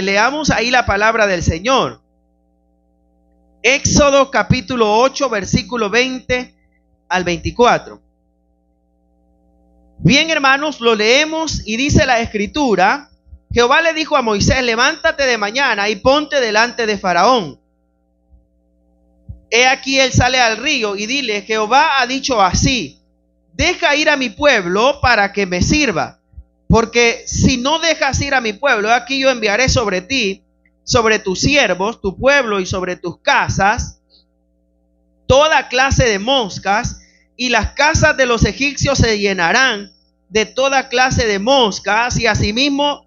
Leamos ahí la palabra del Señor. Éxodo capítulo 8, versículo 20 al 24. Bien, hermanos, lo leemos y dice la Escritura: Jehová le dijo a Moisés: levántate de mañana y ponte delante de Faraón. He aquí él sale al río, y dile: Jehová ha dicho así: deja ir a mi pueblo para que me sirva. Porque si no dejas ir a mi pueblo, aquí yo enviaré sobre ti, sobre tus siervos, tu pueblo y sobre tus casas, toda clase de moscas, y las casas de los egipcios se llenarán de toda clase de moscas, y asimismo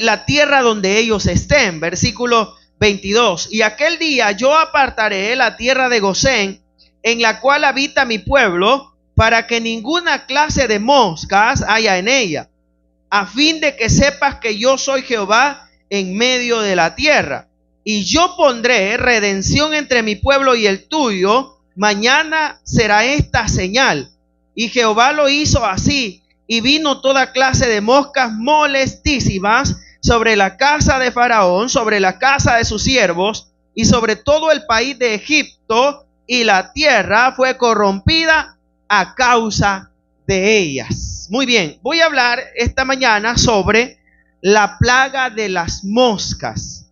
la tierra donde ellos estén. Versículo 22. Y aquel día yo apartaré la tierra de Gosén, en la cual habita mi pueblo, para que ninguna clase de moscas haya en ella, a fin de que sepas que yo soy Jehová en medio de la tierra. Y yo pondré redención entre mi pueblo y el tuyo. Mañana será esta señal. Y Jehová lo hizo así, y vino toda clase de moscas molestísimas sobre la casa de Faraón, sobre la casa de sus siervos, y sobre todo el país de Egipto, y la tierra fue corrompida a causa de ellas. Muy bien, voy a hablar esta mañana sobre la plaga de las moscas.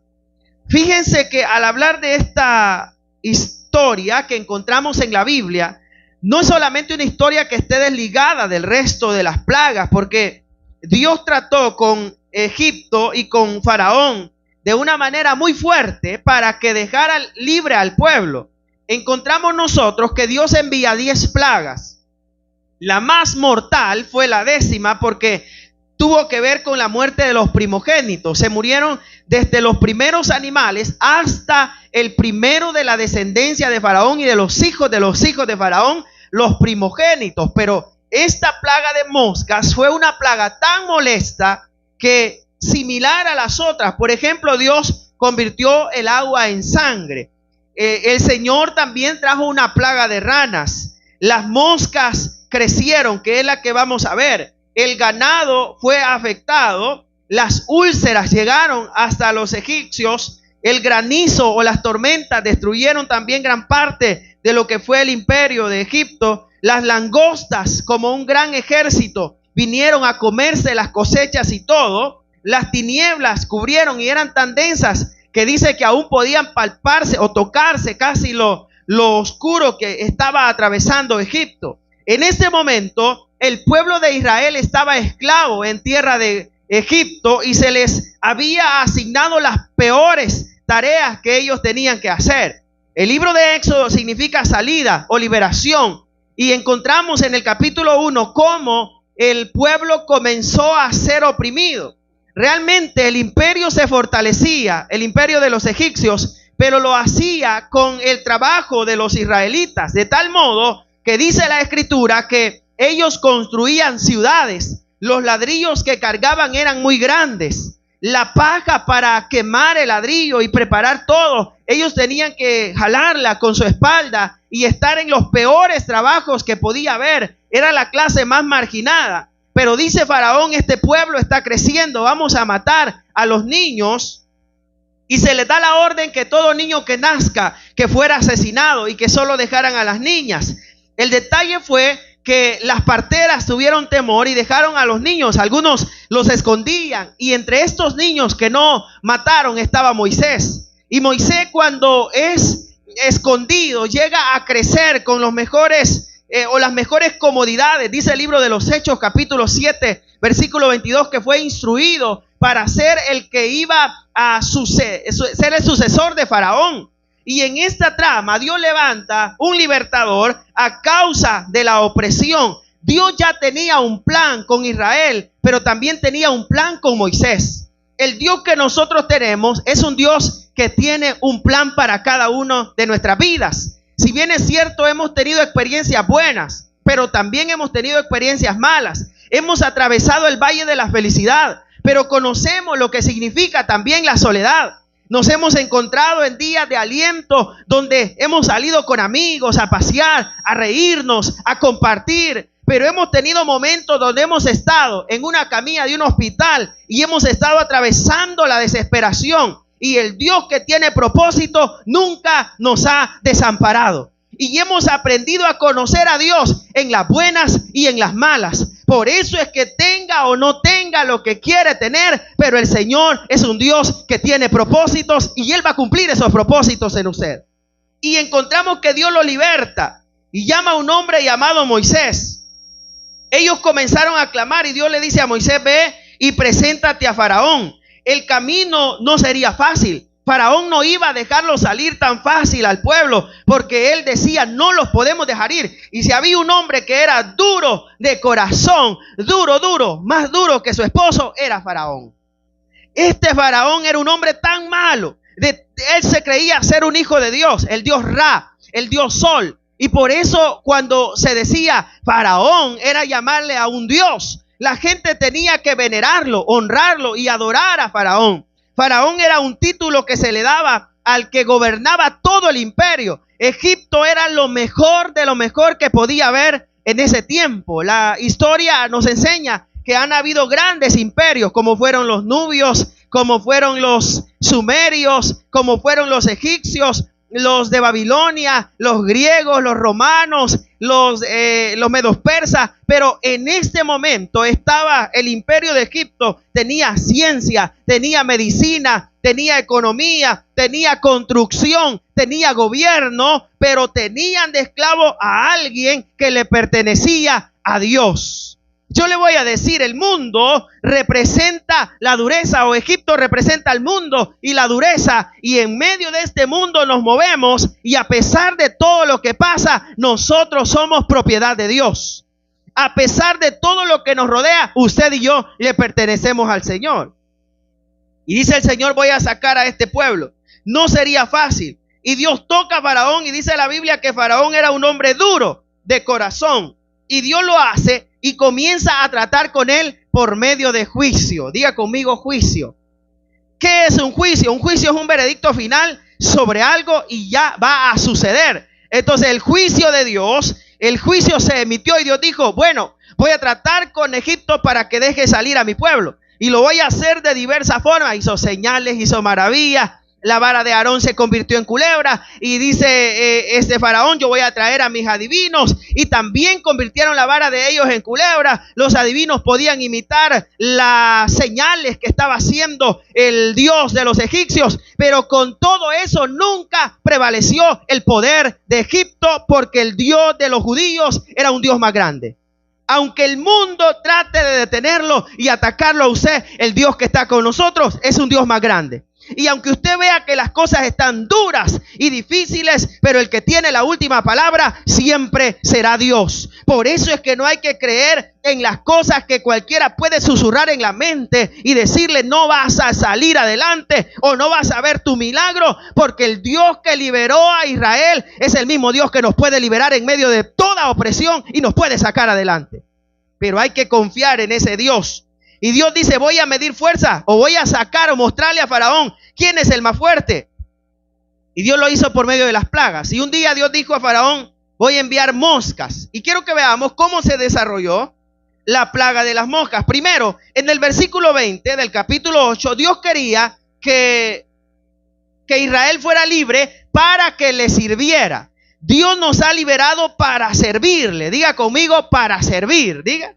Fíjense que al hablar de esta historia que encontramos en la Biblia, no es solamente una historia que esté desligada del resto de las plagas, porque Dios trató con Egipto y con Faraón de una manera muy fuerte para que dejara libre al pueblo. Encontramos nosotros que Dios envía 10 plagas. La más mortal fue la 10ª, porque tuvo que ver con la muerte de los primogénitos. Se murieron desde los primeros animales hasta el primero de la descendencia de Faraón y de los hijos de Faraón, los primogénitos. Pero esta plaga de moscas fue una plaga tan molesta que, similar a las otras, por ejemplo, Dios convirtió el agua en sangre. El Señor también trajo una plaga de ranas. Las moscas crecieron, que es la que vamos a ver. El ganado fue afectado. Las úlceras llegaron hasta los egipcios. El granizo o las tormentas destruyeron también gran parte de lo que fue el imperio de Egipto. Las langostas, como un gran ejército, vinieron a comerse las cosechas y todo. Las tinieblas cubrieron y eran tan densas que dice que aún podían palparse o tocarse casi lo oscuro que estaba atravesando Egipto. En ese momento, el pueblo de Israel estaba esclavo en tierra de Egipto y se les había asignado las peores tareas que ellos tenían que hacer. El libro de Éxodo significa salida o liberación, y encontramos en el capítulo 1 cómo el pueblo comenzó a ser oprimido. Realmente el imperio se fortalecía, el imperio de los egipcios, pero lo hacía con el trabajo de los israelitas, de tal modo que dice la Escritura que ellos construían ciudades. Los ladrillos que cargaban eran muy grandes. La paja para quemar el ladrillo y preparar todo, ellos tenían que jalarla con su espalda y estar en los peores trabajos que podía haber. Era la clase más marginada. Pero dice Faraón: este pueblo está creciendo, vamos a matar a los niños. Y se les da la orden que todo niño que nazca, que fuera asesinado, y que solo dejaran a las niñas. El detalle fue que las parteras tuvieron temor y dejaron a los niños. Algunos los escondían, y entre estos niños que no mataron estaba Moisés. Y Moisés, cuando es escondido, llega a crecer con los mejores o las mejores comodidades. Dice el libro de los Hechos capítulo 7 versículo 22 que fue instruido para ser el que iba a ser el sucesor de Faraón. Y en esta trama Dios levanta un libertador a causa de la opresión. Dios ya tenía un plan con Israel, pero también tenía un plan con Moisés. El Dios que nosotros tenemos es un Dios que tiene un plan para cada uno de nuestras vidas. Si bien es cierto, hemos tenido experiencias buenas, pero también hemos tenido experiencias malas. Hemos atravesado el valle de la felicidad, pero conocemos lo que significa también la soledad. Nos hemos encontrado en días de aliento donde hemos salido con amigos a pasear, a reírnos, a compartir. pero hemos tenido momentos donde hemos estado en una camilla de un hospital y hemos estado atravesando la desesperación. Y el Dios que tiene propósito nunca nos ha desamparado. Y hemos aprendido a conocer a Dios en las buenas y en las malas. Por eso es que tenga o no tenga lo que quiere tener, pero el Señor es un Dios que tiene propósitos y Él va a cumplir esos propósitos en usted. Y encontramos que Dios lo liberta y llama a un hombre llamado Moisés. Ellos comenzaron a clamar y Dios le dice a Moisés: ve y preséntate a Faraón. El camino no sería fácil. Faraón no iba a dejarlo salir tan fácil al pueblo, porque él decía: no los podemos dejar ir. Y si había un hombre que era duro de corazón, duro, más duro que su esposo, era Faraón. Este Faraón era un hombre tan malo. Él se creía ser un hijo de Dios, el Dios Ra, el Dios Sol. Y por eso cuando se decía Faraón, era llamarle a un Dios. La gente tenía que venerarlo, honrarlo y adorar a Faraón. Faraón era un título que se le daba al que gobernaba todo el imperio. Egipto era lo mejor de lo mejor que podía haber en ese tiempo. La historia nos enseña que han habido grandes imperios, como fueron los nubios, como fueron los sumerios, como fueron los egipcios, los de Babilonia, los griegos, los romanos, los medos persas. Pero en este momento estaba el imperio de Egipto. Tenía ciencia, tenía medicina, tenía economía, tenía construcción, tenía gobierno, pero tenían de esclavo a alguien que le pertenecía a Dios. Yo le voy a decir, el mundo representa la dureza, o Egipto representa el mundo y la dureza, y en medio de este mundo nos movemos, y a pesar de todo lo que pasa, nosotros somos propiedad de Dios. A pesar de todo lo que nos rodea, usted y yo le pertenecemos al Señor. Y dice el Señor: voy a sacar a este pueblo. No sería fácil. Y Dios toca a Faraón, y dice la Biblia que Faraón era un hombre duro de corazón. Y Dios lo hace y comienza a tratar con él por medio de juicio. Diga conmigo: juicio. ¿Qué es un juicio? Un juicio es un veredicto final sobre algo y ya va a suceder. Entonces el juicio de Dios, el juicio se emitió y Dios dijo: bueno, voy a tratar con Egipto para que deje salir a mi pueblo. Y lo voy a hacer de diversas formas. Hizo señales, hizo maravillas. La vara de Aarón se convirtió en culebra. Y dice este Faraón: yo voy a traer a mis adivinos. Y también convirtieron la vara de ellos en culebra. Los adivinos podían imitar las señales que estaba haciendo el Dios de los egipcios. Pero con todo eso nunca prevaleció el poder de Egipto, porque el Dios de los judíos era un Dios más grande. Aunque el mundo trate de detenerlo y atacarlo a usted, el Dios que está con nosotros es un Dios más grande. Y aunque usted vea que las cosas están duras y difíciles, pero el que tiene la última palabra siempre será Dios. Por eso es que no hay que creer en las cosas que cualquiera puede susurrar en la mente y decirle: no vas a salir adelante o no vas a ver tu milagro, porque el Dios que liberó a Israel es el mismo Dios que nos puede liberar en medio de toda opresión y nos puede sacar adelante. Pero hay que confiar en ese Dios. Y Dios dice: voy a medir fuerza, o voy a sacar o mostrarle a Faraón quién es el más fuerte. Y Dios lo hizo por medio de las plagas. Y un día Dios dijo a Faraón: voy a enviar moscas. Y quiero que veamos cómo se desarrolló la plaga de las moscas. Primero, en el versículo 20 del capítulo 8, Dios quería que Israel fuera libre para que le sirviera. Dios nos ha liberado para servirle. Diga conmigo: para servir. Diga: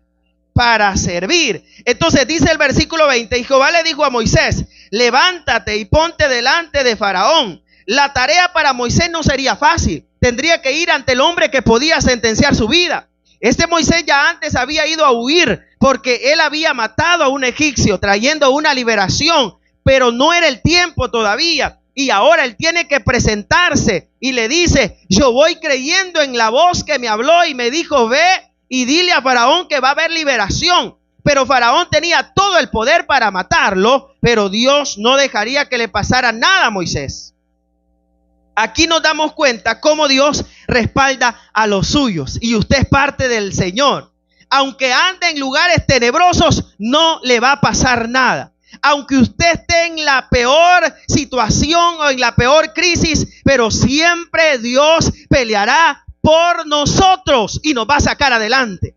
para servir. Entonces dice el versículo 20: y Jehová le dijo a Moisés: levántate y ponte delante de Faraón. La tarea para Moisés no sería fácil. Tendría que ir ante el hombre que podía sentenciar su vida. Este Moisés ya antes había ido a huir, porque él había matado a un egipcio, trayendo una liberación, pero no era el tiempo todavía. Y ahora él tiene que presentarse y le dice: yo voy creyendo en la voz que me habló y me dijo: ve y dile a Faraón que va a haber liberación. Pero Faraón tenía todo el poder para matarlo, pero Dios no dejaría que le pasara nada a Moisés. Aquí nos damos cuenta cómo Dios respalda a los suyos, y usted es parte del Señor. Aunque ande en lugares tenebrosos, no le va a pasar nada. Aunque usted esté en la peor situación o en la peor crisis, pero siempre Dios peleará por nosotros y nos va a sacar adelante.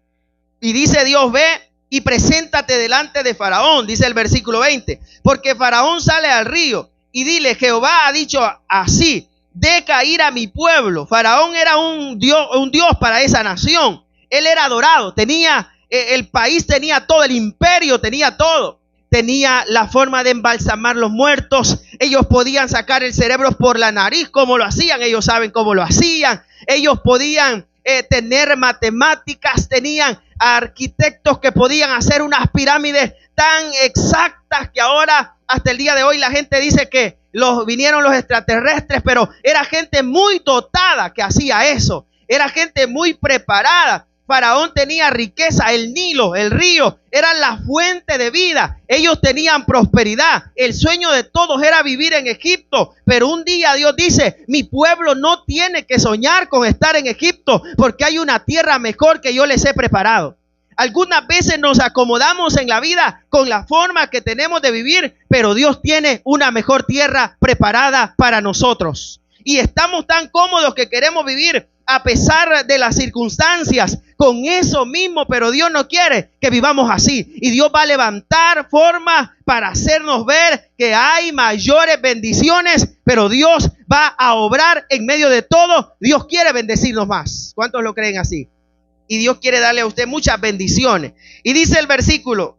Y dice Dios, ve y preséntate delante de Faraón, dice el versículo 20, porque Faraón sale al río y dile, Jehová ha dicho así, deja ir a mi pueblo. Faraón era un dios para esa nación. Él era adorado, tenía, el país tenía todo, el imperio tenía todo. Tenía la forma de embalsamar los muertos. Ellos podían sacar el cerebro por la nariz, como lo hacían. Ellos saben cómo lo hacían. Ellos podían tener matemáticas, tenían arquitectos que podían hacer unas pirámides tan exactas que ahora, hasta el día de hoy, la gente dice que vinieron los extraterrestres, pero era gente muy dotada que hacía eso. Era gente muy preparada. Faraón tenía riqueza, el Nilo, el río, eran la fuente de vida. Ellos tenían prosperidad. El sueño de todos era vivir en Egipto. Pero un día Dios dice, mi pueblo no tiene que soñar con estar en Egipto, porque hay una tierra mejor que yo les he preparado. Algunas veces nos acomodamos en la vida con la forma que tenemos de vivir, pero Dios tiene una mejor tierra preparada para nosotros. Y estamos tan cómodos que queremos vivir a pesar de las circunstancias, con eso mismo, pero Dios no quiere que vivamos así. Y Dios va a levantar formas para hacernos ver que hay mayores bendiciones, pero Dios va a obrar en medio de todo. Dios quiere bendecirnos más. ¿Cuántos lo creen así? Y Dios quiere darle a usted muchas bendiciones. Y dice el versículo,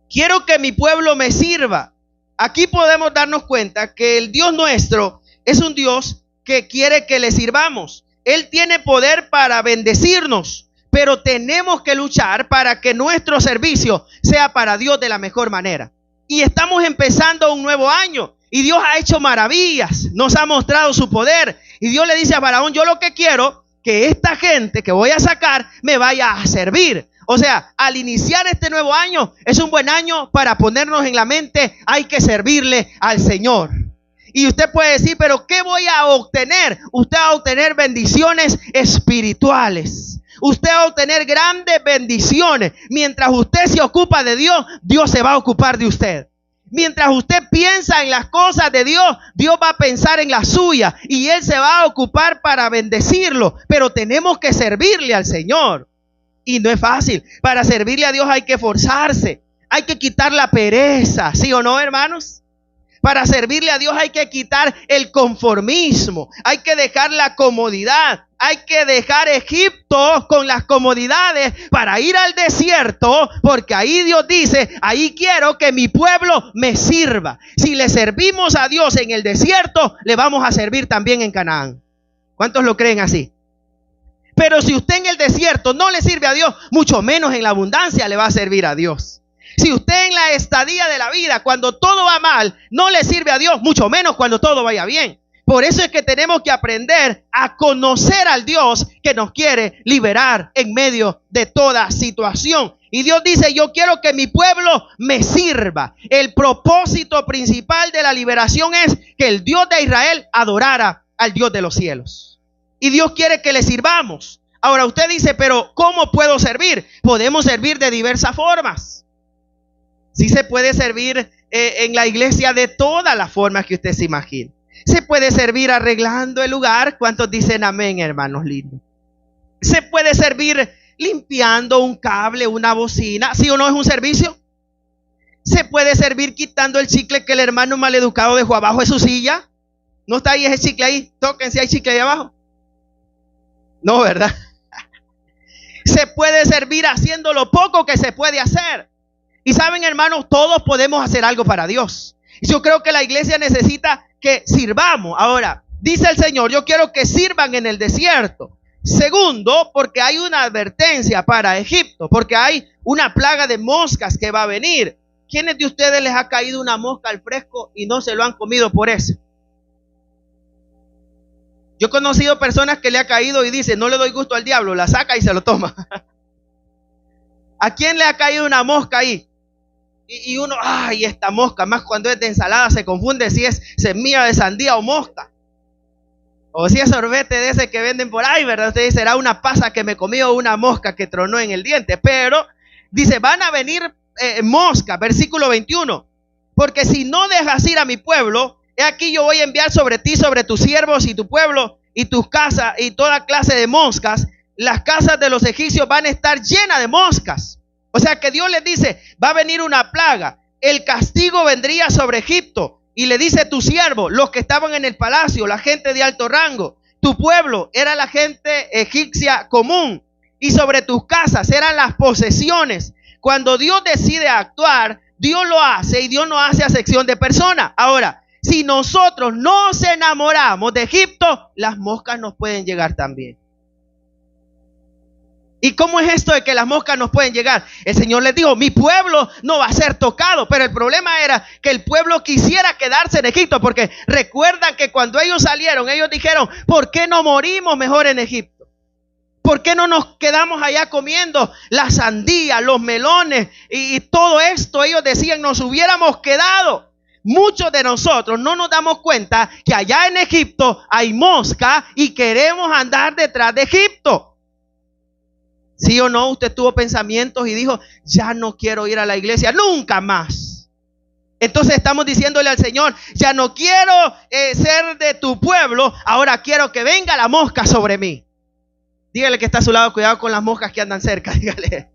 quiero que mi pueblo me sirva. Aquí podemos darnos cuenta que el Dios nuestro es un Dios que quiere que le sirvamos. Él tiene poder para bendecirnos, pero tenemos que luchar para que nuestro servicio sea para Dios de la mejor manera. Y estamos empezando un nuevo año y Dios ha hecho maravillas, nos ha mostrado su poder. Y Dios le dice a Faraón, yo lo que quiero que esta gente que voy a sacar me vaya a servir. O sea, al iniciar este nuevo año es un buen año para ponernos en la mente, hay que servirle al Señor. Y usted puede decir, pero ¿qué voy a obtener? Usted va a obtener bendiciones espirituales. Usted va a obtener grandes bendiciones. Mientras usted se ocupa de Dios, Dios se va a ocupar de usted. Mientras usted piensa en las cosas de Dios, Dios va a pensar en las suyas. Y Él se va a ocupar para bendecirlo. Pero tenemos que servirle al Señor. Y no es fácil. Para servirle a Dios hay que esforzarse. Hay que quitar la pereza. ¿Sí o no, hermanos? Para servirle a Dios hay que quitar el conformismo, hay que dejar la comodidad, hay que dejar Egipto con las comodidades para ir al desierto, porque ahí Dios dice, ahí quiero que mi pueblo me sirva. Si le servimos a Dios en el desierto, le vamos a servir también en Canaán. ¿Cuántos lo creen así? Pero si usted en el desierto no le sirve a Dios, mucho menos en la abundancia le va a servir a Dios. Si usted en la estadía de la vida, cuando todo va mal, no le sirve a Dios, mucho menos cuando todo vaya bien. Por eso es que tenemos que aprender a conocer al Dios que nos quiere liberar en medio de toda situación. Y Dios dice, yo quiero que mi pueblo me sirva. El propósito principal de la liberación es que el Dios de Israel adorara al Dios de los cielos. Y Dios quiere que le sirvamos. Ahora usted dice, pero ¿cómo puedo servir? Podemos servir de diversas formas. Sí se puede servir en la iglesia de todas las formas que usted se imagine. Se puede servir arreglando el lugar. ¿Cuántos dicen amén, hermanos lindos? Se puede servir limpiando un cable, una bocina. ¿Sí o no es un servicio? Se puede servir quitando el chicle que el hermano maleducado dejó abajo de su silla. ¿No está ahí ese chicle ahí? Toquen si hay chicle ahí abajo. No, ¿verdad? Se puede servir haciendo lo poco que se puede hacer. Y saben, hermanos, todos podemos hacer algo para Dios. Y yo creo que la iglesia necesita que sirvamos. Ahora, dice el Señor, yo quiero que sirvan en el desierto. Segundo, porque hay una advertencia para Egipto, porque hay una plaga de moscas que va a venir. ¿Quiénes de ustedes les ha caído una mosca al fresco y no se lo han comido por eso? Yo he conocido personas que le ha caído y dicen, no le doy gusto al diablo, la saca y se lo toma. ¿A quién le ha caído una mosca ahí? Y uno, ay, esta mosca, más cuando es de ensalada se confunde si es semilla de sandía o mosca. O si es sorbete de ese que venden por ahí, ¿verdad? Usted dice, será una pasa que me comió una mosca que tronó en el diente. Pero, dice, van a venir moscas, versículo 21. Porque si no dejas ir a mi pueblo, he aquí yo voy a enviar sobre ti, sobre tus siervos y tu pueblo y tus casas y toda clase de moscas las casas de los egipcios van a estar llenas de moscas. O sea que Dios les dice, va a venir una plaga, el castigo vendría sobre Egipto. Y le dice tu siervo, los que estaban en el palacio, la gente de alto rango, tu pueblo era la gente egipcia común, y sobre tus casas eran las posesiones. Cuando Dios decide actuar, Dios lo hace, y Dios no hace acepción de persona. Ahora, si nosotros nos enamoramos de Egipto, las moscas nos pueden llegar también. ¿Y cómo es esto de que las moscas nos pueden llegar? El Señor les dijo, mi pueblo no va a ser tocado. Pero el problema era que el pueblo quisiera quedarse en Egipto, porque recuerdan que cuando ellos salieron, ellos dijeron, ¿por qué no morimos mejor en Egipto? ¿Por qué no nos quedamos allá comiendo la sandía, los melones y todo esto? Ellos decían, nos hubiéramos quedado. Muchos de nosotros no nos damos cuenta que allá en Egipto hay mosca y queremos andar detrás de Egipto. ¿Sí o no? Usted tuvo pensamientos y dijo, ya no quiero ir a la iglesia nunca más. Entonces estamos diciéndole al Señor, ya no quiero ser de tu pueblo, ahora quiero que venga la mosca sobre mí. Dígale que está a su lado, cuidado con las moscas que andan cerca. Dígale,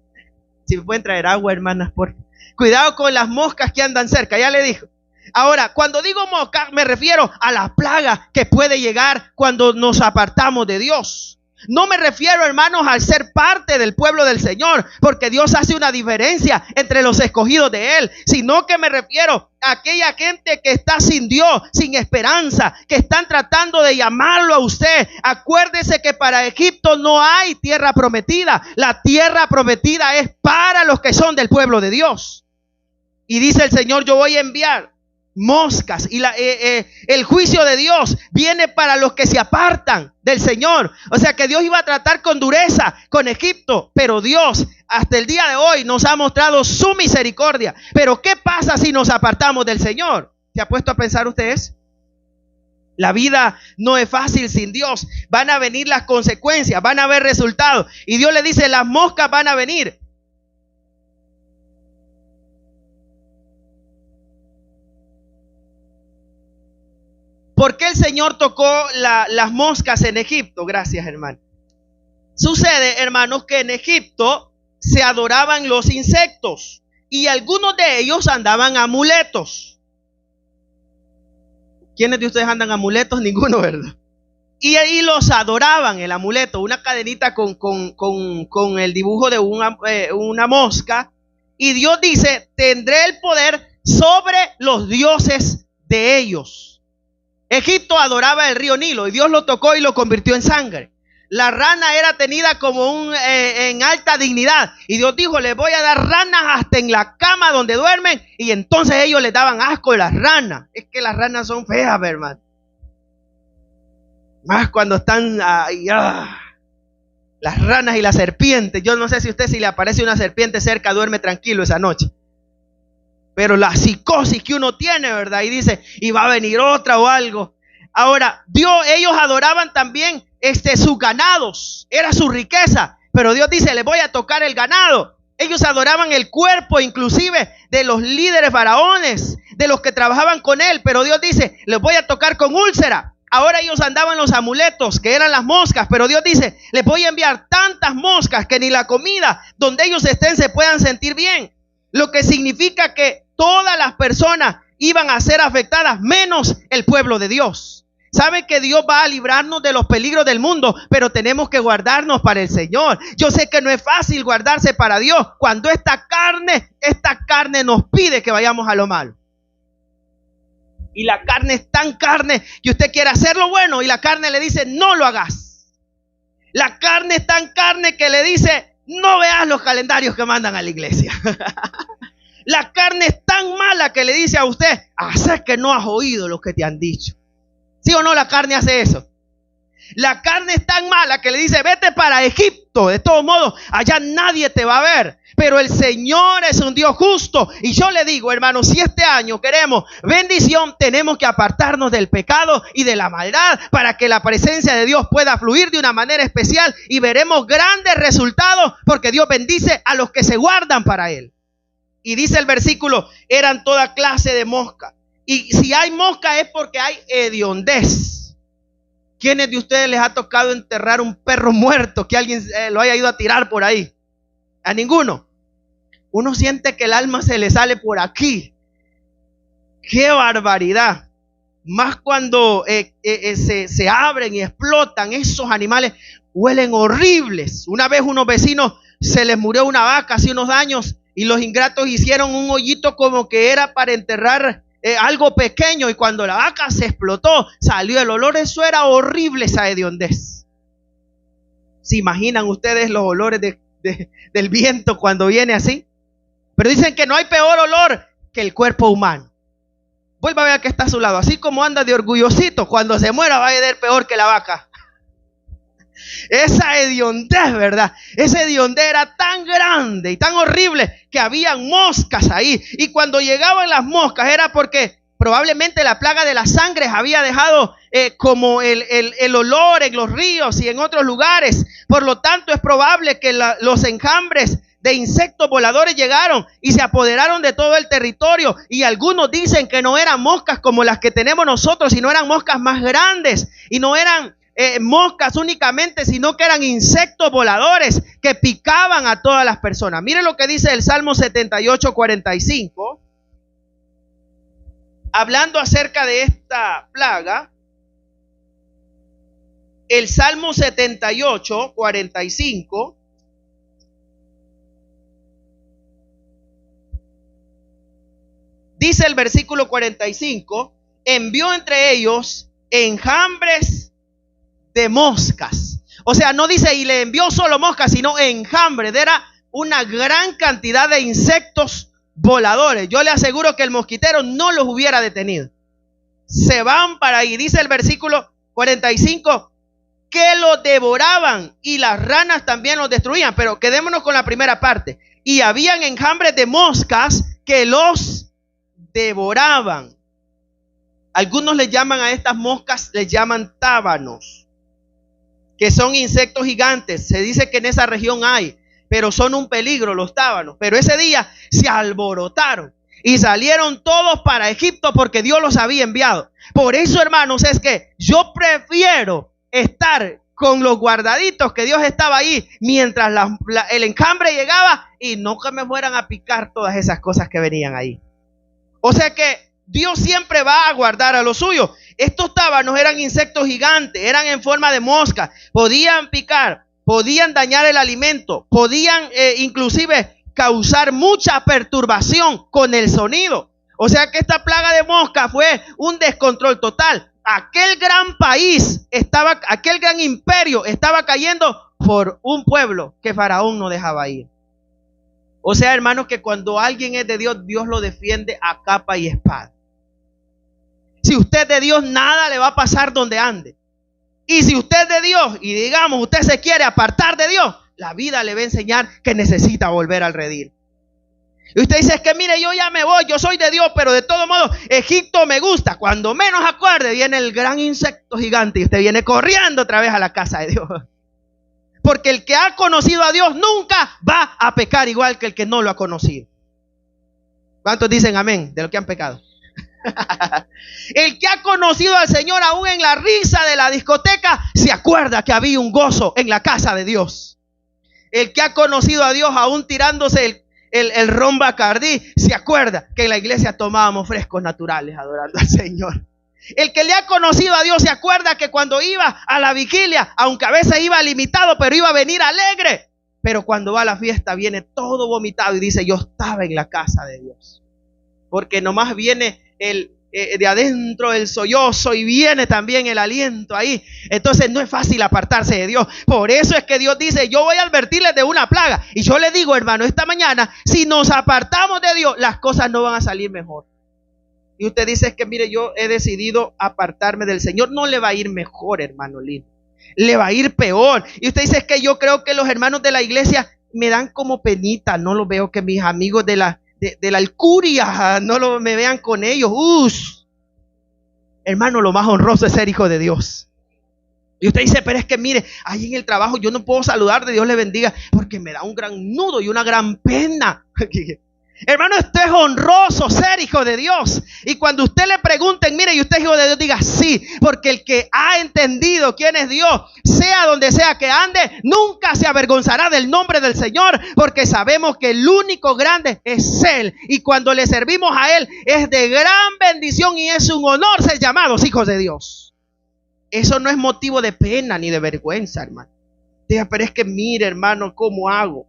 si me pueden traer agua, hermanas, por cuidado con las moscas que andan cerca, ya le dijo. Ahora, cuando digo mosca, me refiero a la plaga que puede llegar cuando nos apartamos de Dios. No me refiero, hermanos, al ser parte del pueblo del Señor, porque Dios hace una diferencia entre los escogidos de Él, sino que me refiero a aquella gente que está sin Dios, sin esperanza, que están tratando de llamarlo a usted. Acuérdese que para Egipto no hay tierra prometida. La tierra prometida es para los que son del pueblo de Dios. Y dice el Señor, yo voy a enviar moscas y el juicio de Dios viene para los que se apartan del Señor. O sea que Dios iba a tratar con dureza con Egipto, pero Dios hasta el día de hoy nos ha mostrado su misericordia. Pero ¿qué pasa si nos apartamos del Señor? ¿Se ha puesto a pensar ustedes? La vida no es fácil sin Dios. Van a venir las consecuencias, van a haber resultados, y Dios le dice, las moscas van a venir. ¿Por qué el Señor tocó las moscas en Egipto? Gracias, hermano. Sucede, hermanos, que en Egipto se adoraban los insectos y algunos de ellos andaban amuletos. ¿Quiénes de ustedes andan amuletos? Ninguno, ¿verdad? Y ahí los adoraban, el amuleto, una cadenita con el dibujo de una mosca. Y Dios dice, tendré el poder sobre los dioses de ellos. Egipto adoraba el río Nilo y Dios lo tocó y lo convirtió en sangre. La rana era tenida como en alta dignidad, y Dios dijo, les voy a dar ranas hasta en la cama donde duermen, y entonces ellos les daban asco a las ranas. Es que las ranas son feas, hermano. Más cuando están las ranas y las serpientes. Yo no sé si a usted, si le aparece una serpiente cerca, duerme tranquilo esa noche. Pero la psicosis que uno tiene, ¿verdad? Y dice, y va a venir otra o algo. Ahora, ellos adoraban también sus ganados, era su riqueza. Pero Dios dice, les voy a tocar el ganado. Ellos adoraban el cuerpo, inclusive, de los líderes faraones, de los que trabajaban con él. Pero Dios dice, les voy a tocar con úlcera. Ahora ellos andaban los amuletos, que eran las moscas. Pero Dios dice, les voy a enviar tantas moscas que ni la comida donde ellos estén se puedan sentir bien. Lo que significa que todas las personas iban a ser afectadas, menos el pueblo de Dios. Saben que Dios va a librarnos de los peligros del mundo, pero tenemos que guardarnos para el Señor. Yo sé que no es fácil guardarse para Dios cuando esta carne nos pide que vayamos a lo malo. Y la carne es tan carne que usted quiere hacer lo bueno y la carne le dice, no lo hagas. La carne es tan carne que le dice, no veas los calendarios que mandan a la iglesia. La carne es tan mala que le dice a usted, hace que no has oído lo que te han dicho. ¿Sí o no? La carne hace eso. La carne es tan mala que le dice, vete para Egipto. De todos modos, allá nadie te va a ver. Pero el Señor es un Dios justo. Y yo le digo, hermanos, si este año queremos bendición, tenemos que apartarnos del pecado y de la maldad para que la presencia de Dios pueda fluir de una manera especial. Y veremos grandes resultados porque Dios bendice a los que se guardan para Él. Y dice el versículo, eran toda clase de moscas. Y si hay mosca es porque hay hediondez. ¿Quiénes de ustedes les ha tocado enterrar un perro muerto que alguien lo haya ido a tirar por ahí? A ninguno. Uno siente que el alma se le sale por aquí. ¡Qué barbaridad! Más cuando se abren y explotan esos animales, huelen horribles. Una vez unos vecinos se les murió una vaca hace unos años y los ingratos hicieron un hoyito como que era para enterrar algo pequeño, y cuando la vaca se explotó, salió el olor. Eso era horrible, esa hediondez. ¿Se imaginan ustedes los olores del viento cuando viene así? Pero dicen que no hay peor olor que el cuerpo humano. Vuelva a ver que está a su lado. Así como anda de orgullosito, cuando se muera va a ser peor que la vaca. Esa hediondez, ¿verdad? Esa hediondez era tan grande y tan horrible que habían moscas ahí. Y cuando llegaban las moscas era porque probablemente la plaga de las sangres había dejado como el olor en los ríos y en otros lugares. Por lo tanto, es probable que los enjambres de insectos voladores llegaron y se apoderaron de todo el territorio. Y algunos dicen que no eran moscas como las que tenemos nosotros, sino eran moscas más grandes. Y no eran moscas únicamente, sino que eran insectos voladores que picaban a todas las personas. Miren lo que dice el Salmo 78:45, hablando acerca de esta plaga. El Salmo 78:45 dice el versículo 45: envió entre ellos enjambres de moscas. O sea, no dice y le envió solo moscas, sino enjambres. Era una gran cantidad de insectos voladores. Yo le aseguro que el mosquitero no los hubiera detenido. Se van para ahí. Dice el versículo 45 que los devoraban y las ranas también los destruían. Pero quedémonos con la primera parte. Y habían enjambres de moscas que los devoraban. Algunos le llaman a estas moscas, les llaman tábanos, que son insectos gigantes. Se dice que en esa región hay, pero son un peligro los tábanos. Pero ese día se alborotaron y salieron todos para Egipto porque Dios los había enviado. Por eso, hermanos, es que yo prefiero estar con los guardaditos, que Dios estaba ahí mientras el enjambre llegaba, y no que me fueran a picar todas esas cosas que venían ahí. O sea que Dios siempre va a guardar a los suyos. Estos tábanos eran insectos gigantes, eran en forma de mosca, podían picar, podían dañar el alimento, podían inclusive causar mucha perturbación con el sonido. O sea que esta plaga de mosca fue un descontrol total. Aquel gran país aquel gran imperio estaba cayendo por un pueblo que Faraón no dejaba ir. O sea, hermanos, que cuando alguien es de Dios, Dios lo defiende a capa y espada. Si usted es de Dios, nada le va a pasar donde ande. Y si usted es de Dios y digamos usted se quiere apartar de Dios, la vida le va a enseñar que necesita volver al redil. Y usted dice, es que mire, yo ya me voy, yo soy de Dios, pero de todo modo Egipto me gusta. Cuando menos acuerde, viene el gran insecto gigante y usted viene corriendo otra vez a la casa de Dios. Porque el que ha conocido a Dios nunca va a pecar igual que el que no lo ha conocido. ¿Cuántos dicen amén de lo que han pecado? El que ha conocido al Señor aún en la risa de la discoteca se acuerda que había un gozo en la casa de Dios. El que ha conocido a Dios aún tirándose el ron Bacardí se acuerda que en la iglesia tomábamos frescos naturales adorando al Señor. El que le ha conocido a Dios se acuerda que cuando iba a la vigilia, aunque a veces iba limitado, pero iba a venir alegre. Pero cuando va a la fiesta viene todo vomitado y dice, yo estaba en la casa de Dios. Porque nomás viene de adentro el sollozo y viene también el aliento ahí. Entonces no es fácil apartarse de Dios. Por eso es que Dios dice, yo voy a advertirles de una plaga. Y yo le digo, hermano, esta mañana, si nos apartamos de Dios, las cosas no van a salir mejor. Y usted dice, es que mire, yo he decidido apartarme del Señor. No le va a ir mejor, hermano lindo. Le va a ir peor. Y usted dice, es que yo creo que los hermanos de la iglesia me dan como penita. No lo veo que mis amigos de la alcuria me vean con ellos. Hermano, lo más honroso es ser hijo de Dios. Y usted dice, pero es que mire, ahí en el trabajo yo no puedo saludar de Dios le bendiga porque me da un gran nudo y una gran pena. Hermano, esto es honroso, ser hijo de Dios. Y cuando usted le pregunten, mire, y usted es hijo de Dios, diga sí, porque el que ha entendido quién es Dios, sea donde sea que ande, nunca se avergonzará del nombre del Señor, porque sabemos que el único grande es Él. Y cuando le servimos a Él, es de gran bendición y es un honor ser llamados hijos de Dios. Eso no es motivo de pena ni de vergüenza, hermano. Diga, pero es que mire, hermano, ¿cómo hago?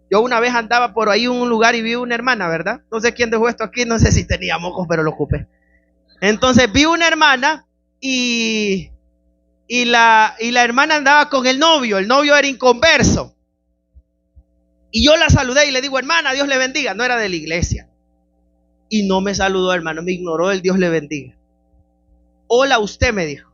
Yo una vez andaba por ahí en un lugar y vi una hermana, ¿verdad? No sé quién dejó esto aquí, no sé si tenía mocos, pero lo ocupé. Entonces vi una hermana y la hermana andaba con el novio era inconverso. Y yo la saludé y le digo, hermana, Dios le bendiga. No era de la iglesia. Y no me saludó, hermano, me ignoró el Dios le bendiga. Hola, usted, me dijo.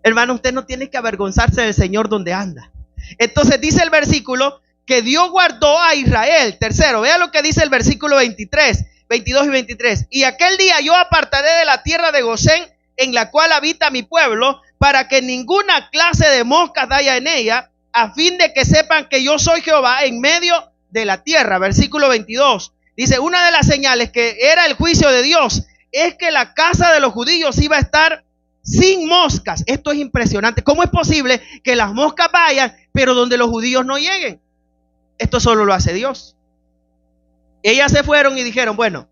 Hermano, usted no tiene que avergonzarse del Señor donde anda. Entonces dice el versículo que Dios guardó a Israel. Tercero, vea lo que dice el versículo 23, 22 y 23. Y aquel día yo apartaré de la tierra de Gosén, en la cual habita mi pueblo, para que ninguna clase de moscas haya en ella, a fin de que sepan que yo soy Jehová en medio de la tierra. Versículo 22. Dice, una de las señales que era el juicio de Dios es que la casa de los judíos iba a estar sin moscas. Esto es impresionante. ¿Cómo es posible que las moscas vayan, pero donde los judíos no lleguen? Esto solo lo hace Dios. Ellas se fueron y dijeron, bueno,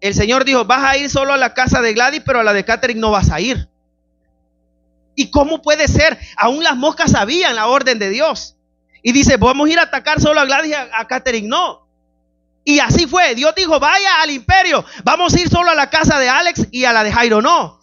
el Señor dijo, vas a ir solo a la casa de Gladys, pero a la de Catherine no vas a ir. ¿Y cómo puede ser? Aún las moscas sabían la orden de Dios. Y dice, vamos a ir a atacar solo a Gladys y a Catherine no. Y así fue. Dios dijo, vaya al imperio. Vamos a ir solo a la casa de Alex y a la de Jairo no.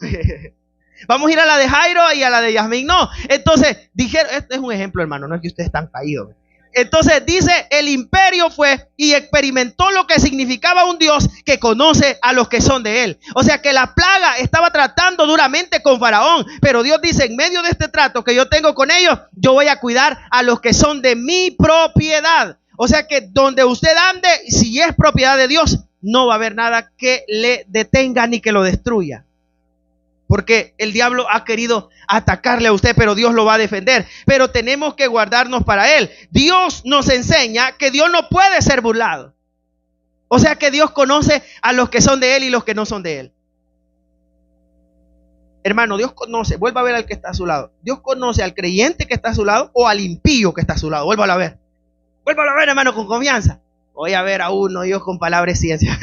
Vamos a ir a la de Jairo y a la de Yasmín no. Entonces dijeron, este es un ejemplo, hermano, no es que ustedes están caídos. Entonces dice, el imperio fue y experimentó lo que significaba un Dios que conoce a los que son de él. O sea que la plaga estaba tratando duramente con Faraón, pero Dios dice, en medio de este trato que yo tengo con ellos, yo voy a cuidar a los que son de mi propiedad. O sea que donde usted ande, si es propiedad de Dios, no va a haber nada que le detenga ni que lo destruya. Porque el diablo ha querido atacarle a usted, pero Dios lo va a defender. Pero tenemos que guardarnos para Él. Dios nos enseña que Dios no puede ser burlado. O sea que Dios conoce a los que son de Él y los que no son de Él. Hermano, Dios conoce, vuelva a ver al que está a su lado. Dios conoce al creyente que está a su lado o al impío que está a su lado. Vuélvalo a ver. Vuélvalo a ver, hermano, con confianza. Voy a ver a uno, Dios con palabra y ciencia.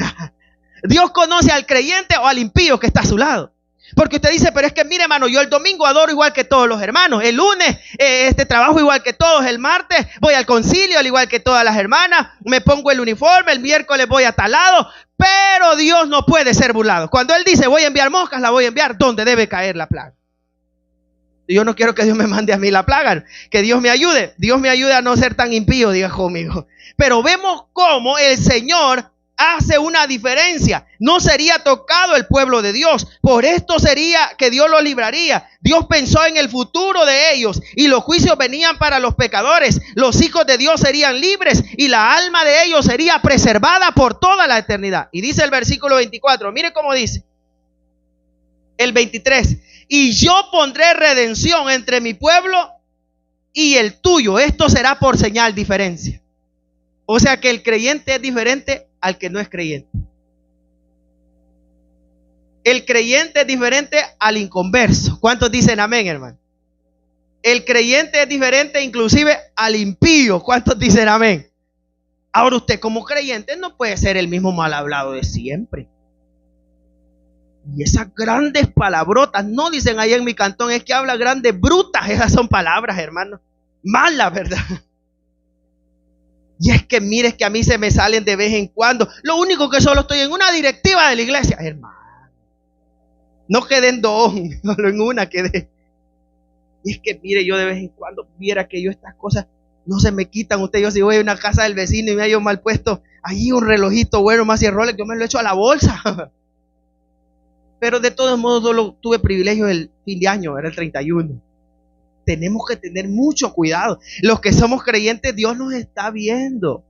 Dios conoce al creyente o al impío que está a su lado. Porque usted dice, pero es que mire, hermano, yo el domingo adoro igual que todos los hermanos. El lunes trabajo igual que todos. El martes voy al concilio al igual que todas las hermanas. Me pongo el uniforme. El miércoles voy a tal lado. Pero Dios no puede ser burlado. Cuando Él dice voy a enviar moscas, la voy a enviar donde debe caer la plaga. Yo no quiero que Dios me mande a mí la plaga. Que Dios me ayude. Dios me ayude a no ser tan impío, diga conmigo. Pero vemos cómo el Señor hace una diferencia. No sería tocado el pueblo de Dios. Por esto sería que Dios lo libraría. Dios pensó en el futuro de ellos y los juicios venían para los pecadores. Los hijos de Dios serían libres y la alma de ellos sería preservada por toda la eternidad. Y dice el versículo 24, mire cómo dice. El 23, y yo pondré redención entre mi pueblo y el tuyo. Esto será por señal diferencia. O sea que el creyente es diferente al que no es creyente. El creyente es diferente al inconverso. ¿Cuántos dicen amén, hermano? El creyente es diferente inclusive al impío. ¿Cuántos dicen amén? Ahora usted como creyente no puede ser el mismo mal hablado de siempre. Y esas grandes palabrotas, no dicen ahí en mi cantón, es que habla grandes brutas. Esas son palabras, hermano. Malas, ¿verdad? Y es que mire, es que a mí se me salen de vez en cuando. Lo único que solo estoy en una directiva de la iglesia. Hermano, no quedé en dos, solo en una quedé. Y es que mire, yo de vez en cuando viera que yo estas cosas no se me quitan. Usted, yo si voy a una casa del vecino y me hallo mal puesto allí un relojito bueno más y el Rolex, yo me lo echo a la bolsa. Pero de todos modos solo tuve privilegio el fin de año, era el 31. Tenemos que tener mucho cuidado. Los que somos creyentes, Dios nos está viendo.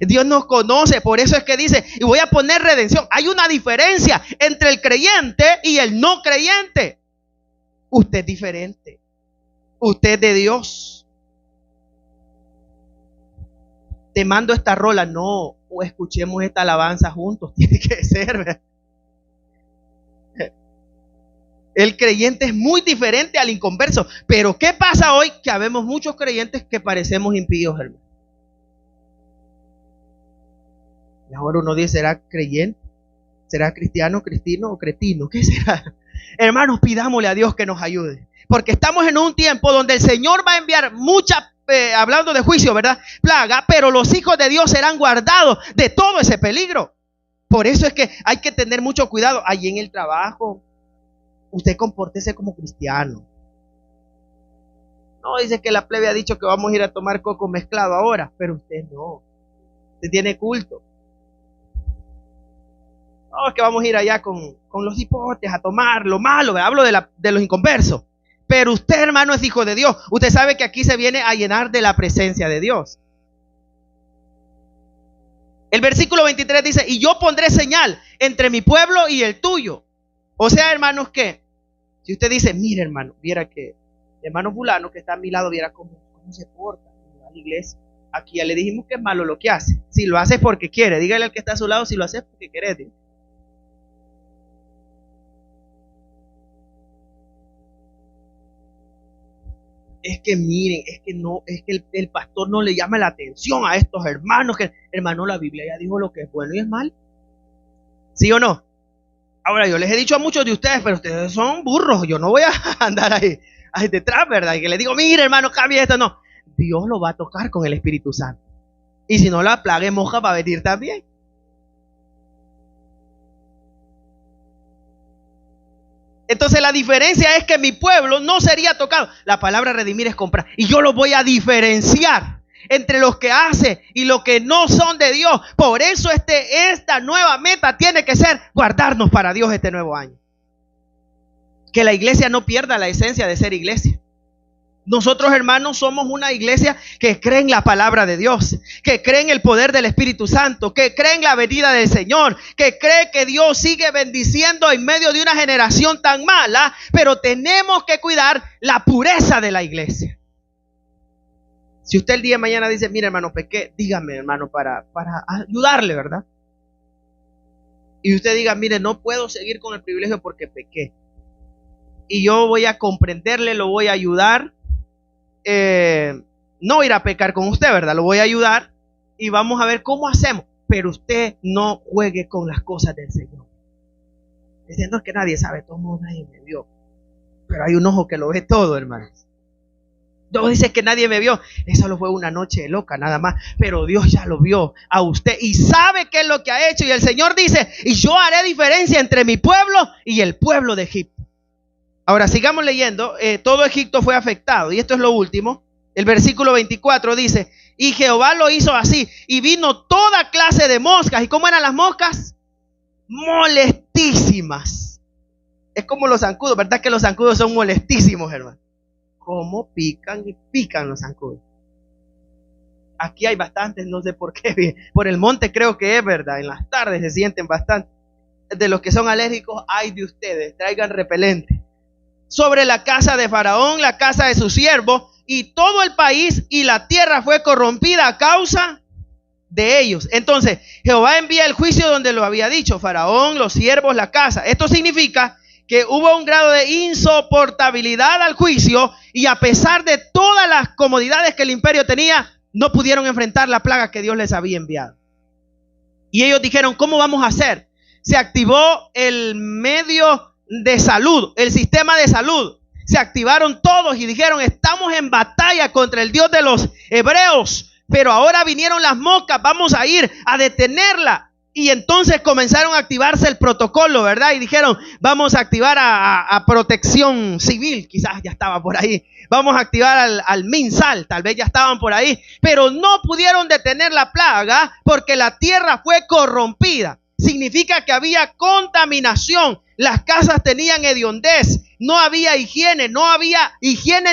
Dios nos conoce. Por eso es que dice, y voy a poner redención. Hay una diferencia entre el creyente y el no creyente. Usted es diferente. Usted es de Dios. te mando esta rola. No, o escuchemos esta alabanza juntos. Tiene que ser, ¿verdad? El creyente es muy diferente al inconverso. Pero ¿qué pasa hoy? Que habemos muchos creyentes que parecemos impíos, hermano. Y ahora uno dice, ¿será creyente? ¿Será cristiano, cristino o cretino? ¿Qué será? Hermanos, pidámosle a Dios que nos ayude. Porque estamos en un tiempo donde el Señor va a enviar mucha, hablando de juicio, ¿verdad? Plaga, pero los hijos de Dios serán guardados de todo ese peligro. Por eso es que hay que tener mucho cuidado. Allí en el trabajo, usted compórtese como cristiano. No, dice que la plebe ha dicho que vamos a ir a tomar coco mezclado ahora, pero usted no. Usted tiene culto. No, es que vamos a ir allá con los hipotes a tomar lo malo. Hablo de los inconversos. Pero usted, hermano, es hijo de Dios. Usted sabe que aquí se viene a llenar de la presencia de Dios. El versículo 23 dice, y yo pondré señal entre mi pueblo y el tuyo. O sea, hermanos, que si usted dice, mire, hermano, viera que el hermano fulano que está a mi lado, viera cómo se porta en la iglesia. Aquí ya le dijimos que es malo lo que hace. Si lo hace porque quiere, dígale al que está a su lado si lo hace porque quiere. Es que miren, es que el pastor no le llama la atención a estos hermanos, que hermano, la Biblia ya dijo lo que es bueno y es mal. ¿Sí o no? Ahora, yo les he dicho a muchos de ustedes, pero ustedes son burros, yo no voy a andar ahí detrás, ¿verdad? Y que les digo, mire, hermano, cambie esto, no. Dios lo va a tocar con el Espíritu Santo. Y si no, la plaga moja va a venir también. Entonces la diferencia es que mi pueblo no sería tocado. La palabra redimir es comprar. Y yo lo voy a diferenciar entre los que hacen y los que no son de Dios. Por eso esta nueva meta tiene que ser guardarnos para Dios este nuevo año. Que la iglesia no pierda la esencia de ser iglesia. Nosotros, hermanos, somos una iglesia que cree en la palabra de Dios, que cree en el poder del Espíritu Santo, que cree en la venida del Señor, que cree que Dios sigue bendiciendo en medio de una generación tan mala, pero tenemos que cuidar la pureza de la iglesia. Si usted el día de mañana dice, mira, hermano, pequé, dígame, hermano, para ayudarle, ¿verdad? Y usted diga, mire, no puedo seguir con el privilegio porque pequé. Y yo voy a comprenderle, lo voy a ayudar. No ir a pecar con usted, ¿verdad? Lo voy a ayudar y vamos a ver cómo hacemos. Pero usted no juegue con las cosas del Señor. Dice, no es que nadie sabe, todo el mundo nadie me vio. Pero hay un ojo que lo ve todo, hermanos. Dios dice que nadie me vio. Eso lo fue una noche loca, nada más. Pero Dios ya lo vio a usted y sabe qué es lo que ha hecho. Y el Señor dice, y yo haré diferencia entre mi pueblo y el pueblo de Egipto. Ahora sigamos leyendo. Todo Egipto fue afectado. Y esto es lo último. El versículo 24 dice, y Jehová lo hizo así. Y vino toda clase de moscas. ¿Y cómo eran las moscas? Molestísimas. Es como los zancudos, ¿verdad? Que los zancudos son molestísimos, hermano. ¿Cómo pican y pican los zancudos? Aquí hay bastantes, no sé por qué. Por el monte creo que es, ¿verdad? En las tardes se sienten bastante. De los que son alérgicos, ay de ustedes, traigan repelente. Sobre la casa de Faraón, la casa de sus siervos, y todo el país y la tierra fue corrompida a causa de ellos. Entonces, Jehová envía el juicio donde lo había dicho, Faraón, los siervos, la casa. Esto significa que hubo un grado de insoportabilidad al juicio, y a pesar de todas las comodidades que el imperio tenía, no pudieron enfrentar la plaga que Dios les había enviado. Y ellos dijeron, ¿cómo vamos a hacer? Se activó el medio de salud, el sistema de salud. Se activaron todos y dijeron, estamos en batalla contra el Dios de los hebreos, pero ahora vinieron las moscas, vamos a ir a detenerla. Y entonces comenzaron a activarse el protocolo, ¿verdad? Y dijeron, vamos a activar a protección civil, quizás ya estaba por ahí. Vamos a activar al MinSal, tal vez ya estaban por ahí. Pero no pudieron detener la plaga porque la tierra fue corrompida. Significa que había contaminación. Las casas tenían hediondez. No había higiene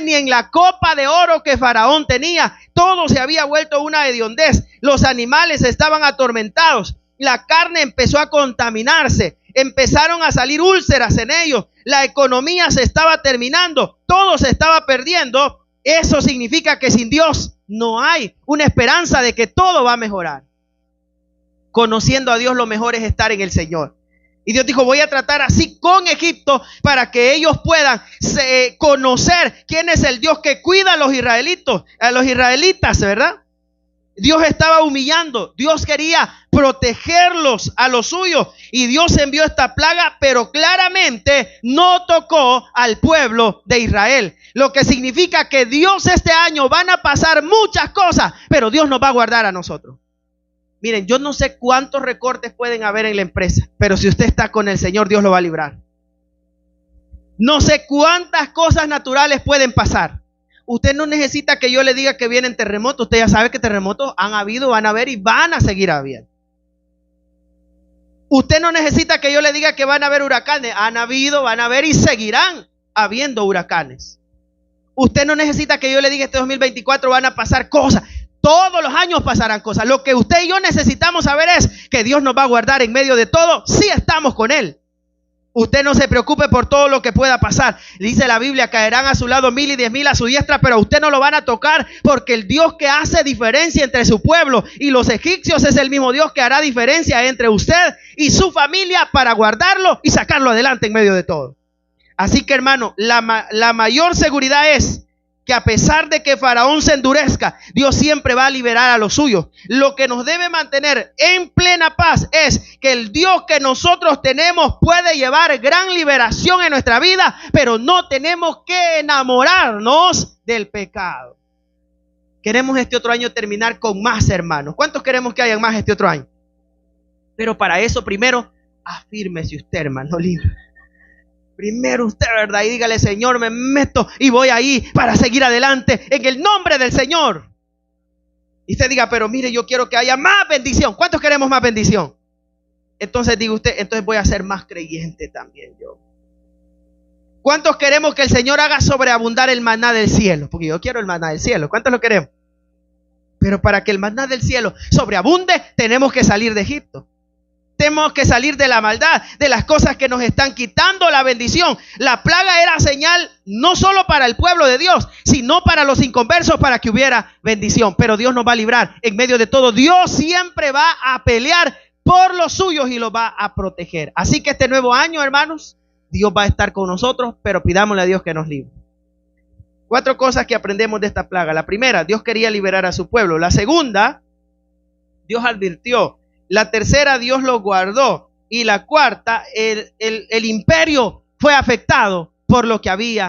ni en la copa de oro que Faraón tenía. Todo se había vuelto una hediondez. Los animales estaban atormentados. La carne empezó a contaminarse. Empezaron a salir úlceras en ellos. La economía se estaba terminando. Todo se estaba perdiendo. Eso significa que sin Dios no hay una esperanza de que todo va a mejorar. Conociendo a Dios, lo mejor es estar en el Señor. Y Dios dijo, voy a tratar así con Egipto para que ellos puedan conocer quién es el Dios que cuida a los israelitas, ¿verdad? Dios estaba humillando, Dios quería protegerlos a los suyos y Dios envió esta plaga, pero claramente no tocó al pueblo de Israel. Lo que significa que Dios este año van a pasar muchas cosas, pero Dios nos va a guardar a nosotros. Miren, yo no sé cuántos recortes pueden haber en la empresa, pero si usted está con el Señor, Dios lo va a librar. No sé cuántas cosas naturales pueden pasar. Usted no necesita que yo le diga que vienen terremotos. Usted ya sabe que terremotos han habido, van a haber y van a seguir habiendo. Usted no necesita que yo le diga que van a haber huracanes. Han habido, van a haber y seguirán habiendo huracanes. Usted no necesita que yo le diga este 2024 van a pasar cosas. Todos los años pasarán cosas. Lo que usted y yo necesitamos saber es que Dios nos va a guardar en medio de todo si estamos con Él. Usted no se preocupe por todo lo que pueda pasar. Dice la Biblia, caerán a su lado 1000 y 10,000 a su diestra, pero a usted no lo van a tocar, porque el Dios que hace diferencia entre su pueblo y los egipcios es el mismo Dios que hará diferencia entre usted y su familia para guardarlo y sacarlo adelante en medio de todo. Así que, hermano, la mayor seguridad es que a pesar de que Faraón se endurezca, Dios siempre va a liberar a los suyos. Lo que nos debe mantener en plena paz es que el Dios que nosotros tenemos puede llevar gran liberación en nuestra vida, pero no tenemos que enamorarnos del pecado. Queremos este otro año terminar con más, hermanos. ¿Cuántos queremos que haya más este otro año? Pero para eso primero, afírmese usted, hermano, libre. Primero usted, ¿verdad? Y dígale, Señor, me meto y voy ahí para seguir adelante en el nombre del Señor. Y usted diga, pero mire, yo quiero que haya más bendición. ¿Cuántos queremos más bendición? Entonces diga usted, entonces voy a ser más creyente también yo. ¿Cuántos queremos que el Señor haga sobreabundar el maná del cielo? Porque yo quiero el maná del cielo. ¿Cuántos lo queremos? Pero para que el maná del cielo sobreabunde, tenemos que salir de Egipto. Tenemos que salir de la maldad, de las cosas que nos están quitando la bendición. La plaga era señal no solo para el pueblo de Dios, sino para los inconversos, para que hubiera bendición. Pero Dios nos va a librar en medio de todo. Dios siempre va a pelear por los suyos y los va a proteger. Así que este nuevo año, hermanos, Dios va a estar con nosotros, pero pidámosle a Dios que nos libre. 4 cosas que aprendemos de esta plaga. La primera, Dios quería liberar a su pueblo. La segunda, Dios advirtió. La tercera, Dios lo guardó. Y la cuarta, el imperio fue afectado por lo que había